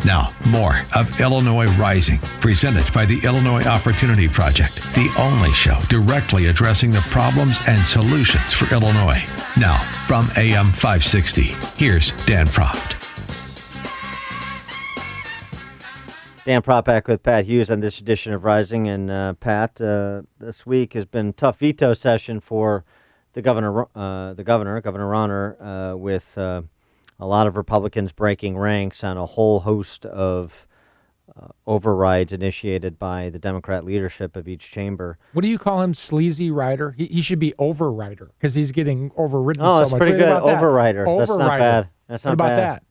Now, more of Illinois Rising, presented by the Illinois Opportunity Project, the only show directly addressing the problems and solutions for Illinois. Now, from AM 560, here's Dan Proft. Dan Proft back with Pat Hughes on this edition of Rising. And Pat, this week has been a tough veto session for the governor, Governor Rauner, with a lot of Republicans breaking ranks on a whole host of overrides initiated by the Democrat leadership of each chamber. What do you call him, sleazy rider? He should be overrider because he's getting overridden so much. Oh, that's pretty good. Overrider. That's not bad. What about that?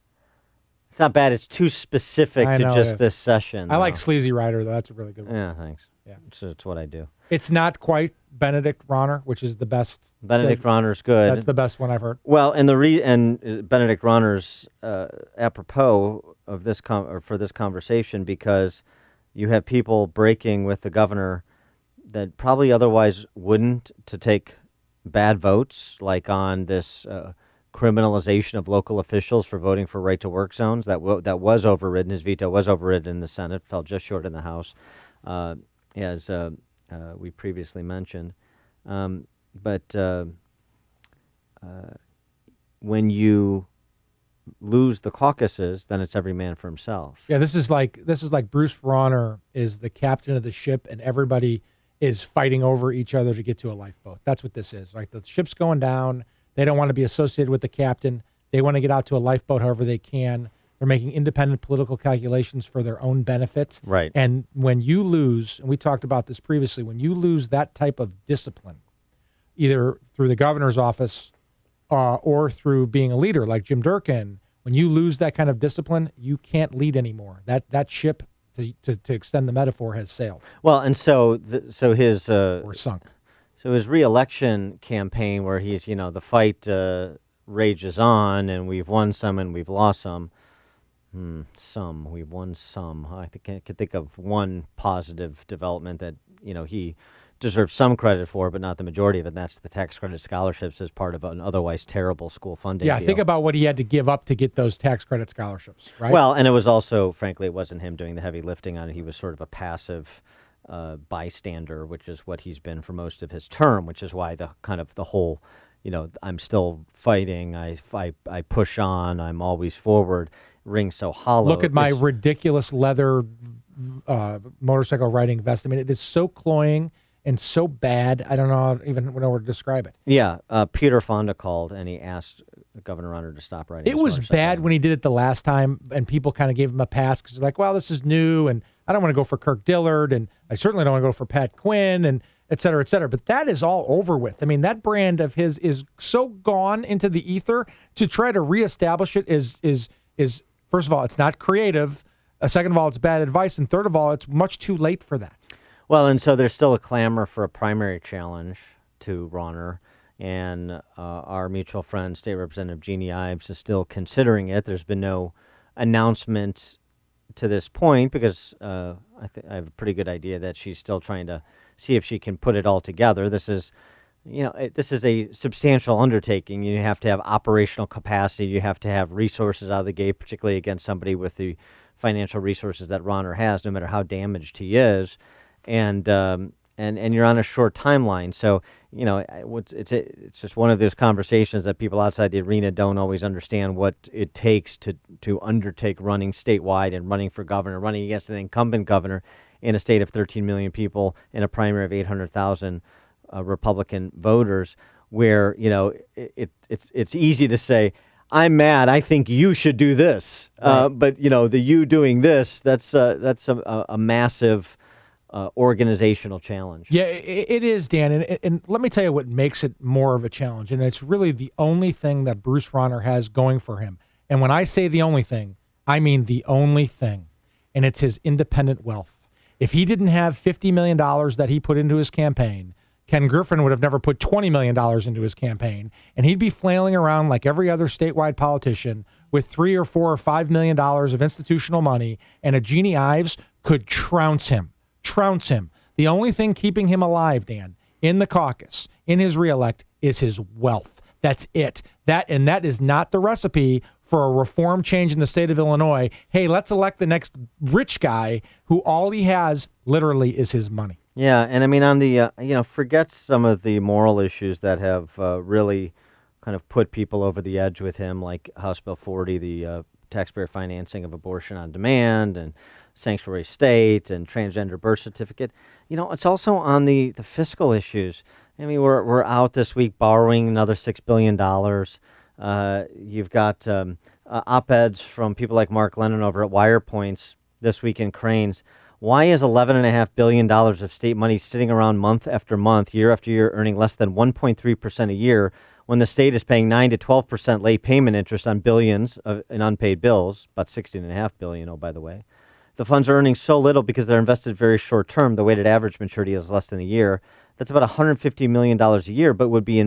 It's not bad. It's too specific to just this session. I like sleazy rider, though. That's a really good one. Yeah, thanks. Yeah, it's what I do. It's not quite Benedict Rauner, which is the best. Benedict Rauner's good. That's the best one I've heard. Well, and Benedict Rauner's apropos of this for this conversation, because you have people breaking with the governor that probably otherwise wouldn't, to take bad votes, like on this criminalization of local officials for voting for right-to-work zones. That was overridden. His veto was overridden in the Senate, fell just short in the House, as we previously mentioned. But when you lose the caucuses, then it's every man for himself. Yeah, this is like Bruce Rauner is the captain of the ship, and everybody is fighting over each other to get to a lifeboat. That's what this is. Like, the ship's going down. They don't want to be associated with the captain. They want to get out to a lifeboat however they can. They're making independent political calculations for their own benefit. Right. And when you lose, and we talked about this previously, when you lose that type of discipline, either through the governor's office or through being a leader like Jim Durkin, when you lose that kind of discipline, you can't lead anymore. That ship, to extend the metaphor, has sailed. Well, and so his or sunk. So his re-election campaign, where he's, the fight rages on, and we've won some and we've lost some. We've won some. I could think of one positive development that, he deserves some credit for, but not the majority of it. And that's the tax credit scholarships as part of an otherwise terrible school funding deal. Think about what he had to give up to get those tax credit scholarships, right? Well, and it was also, frankly, it wasn't him doing the heavy lifting on it. He was sort of a passive bystander, which is what he's been for most of his term, which is why the whole, I'm still fighting, I push on, I'm always forward, rings so hollow. Look at my ridiculous leather motorcycle riding vest. I mean, it is so cloying and so bad. I don't know even know to describe it. Yeah, Peter Fonda called and he asked Governor Rauner to stop riding. It was bad when he did it the last time, and people kind of gave him a pass because they're like, well, this is new, and I don't want to go for Kirk Dillard, and I certainly don't want to go for Pat Quinn, and et cetera, et cetera. But that is all over with. I mean, that brand of his is so gone into the ether. To try to reestablish it is first of all, it's not creative. Second of all, it's bad advice. And third of all, it's much too late for that. Well, and so there's still a clamor for a primary challenge to Rauner. And our mutual friend, State Representative Jeannie Ives, is still considering it. There's been no announcement to this point because I have a pretty good idea that she's still trying to see if she can put it all together. This is a substantial undertaking. You have to have operational capacity. You have to have resources out of the gate, particularly against somebody with the financial resources that Rauner has, no matter how damaged he is. And you're on a short timeline. So, it's just one of those conversations that people outside the arena don't always understand what it takes to undertake running statewide and running for governor, running against an incumbent governor in a state of 13 million people in a primary of 800,000 Republican voters, where, it's easy to say, I'm mad, I think you should do this. Right. But, the you doing this, that's a massive organizational challenge. Yeah, it is, Dan. And let me tell you what makes it more of a challenge. And it's really the only thing that Bruce Rauner has going for him. And when I say the only thing, I mean the only thing. And it's his independent wealth. If he didn't have $50 million that he put into his campaign, Ken Griffin would have never put $20 million into his campaign, and he'd be flailing around like every other statewide politician with $3 or $4 or $5 million of institutional money, and a Jeannie Ives could trounce him. The only thing keeping him alive, Dan, in the caucus, in his reelect, is his wealth. That's it. That is not the recipe for a reform change in the state of Illinois. Hey, let's elect the next rich guy who all he has literally is his money. Yeah, and I mean on the forget some of the moral issues that have really kind of put people over the edge with him, like House Bill 40, the taxpayer financing of abortion on demand, and sanctuary state, and transgender birth certificate. It's also on the fiscal issues. I mean, we're out this week borrowing another $6 billion. You've got op-eds from people like Mark Lennon over at WirePoints this week in Cranes. Why is $11.5 billion of state money sitting around month after month, year after year, earning less than 1.3% a year, when the state is paying 9 to 12% late payment interest on billions in unpaid bills, about $16.5 billion, oh, by the way? The funds are earning so little because they're invested very short term. The weighted average maturity is less than a year. That's about $150 million a year, but would be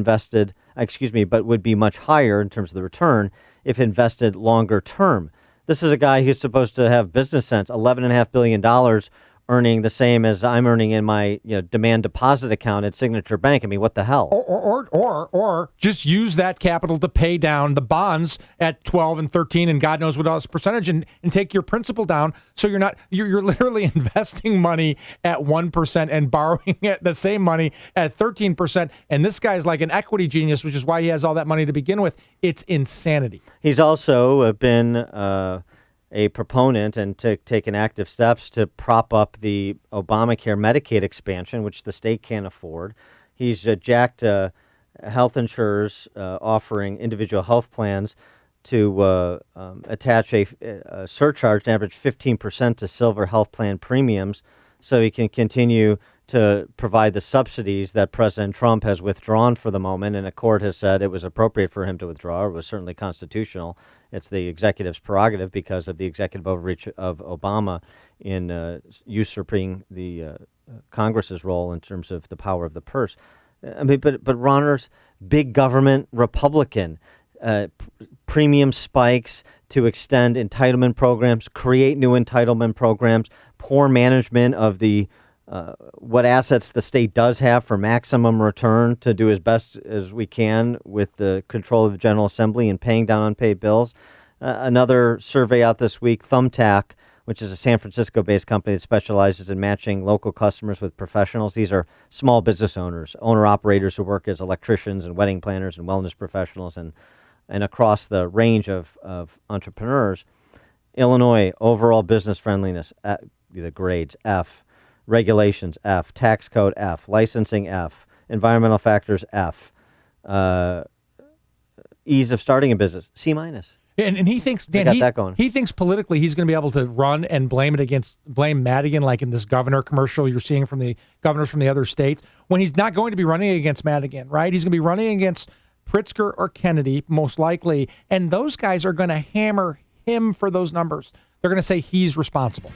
much higher in terms of the return if invested longer term. This is a guy who's supposed to have business sense. $11.5 billion earning the same as I'm earning in my demand deposit account at Signature Bank. I mean, what the hell? Or just use that capital to pay down the bonds at 12 and 13 and God knows what else percentage and take your principal down. So you're literally investing money at 1% and borrowing the same money at 13%. And this guy's like an equity genius, which is why he has all that money to begin with. It's insanity. He's also been a proponent and taken active steps to prop up the Obamacare Medicaid expansion, which the state can't afford. He's jacked health insurers offering individual health plans to attach a surcharge, an average 15% to silver health plan premiums, so he can continue to provide the subsidies that President Trump has withdrawn for the moment, and a court has said it was appropriate for him to withdraw. It was certainly constitutional. It's the executive's prerogative because of the executive overreach of Obama in usurping the Congress's role in terms of the power of the purse. I mean, but Rauner's big government Republican, premium spikes to extend entitlement programs, create new entitlement programs, poor management of the what assets the state does have for maximum return to do as best as we can with the control of the General Assembly and paying down unpaid bills. Another survey out this week, Thumbtack, which is a San Francisco-based company that specializes in matching local customers with professionals. These are small business owners, owner-operators who work as electricians and wedding planners and wellness professionals and across the range of entrepreneurs. Illinois, overall business friendliness, the grades, F. Regulations, F. Tax code, F. Licensing, F. Environmental factors, F. Ease of starting a business, C-. And he thinks, Dan, he thinks politically he's going to be able to run and blame Madigan, like in this governor commercial you're seeing from the governors from the other states, when he's not going to be running against Madigan, right? He's going to be running against Pritzker or Kennedy, most likely, and those guys are going to hammer him for those numbers. They're going to say he's responsible.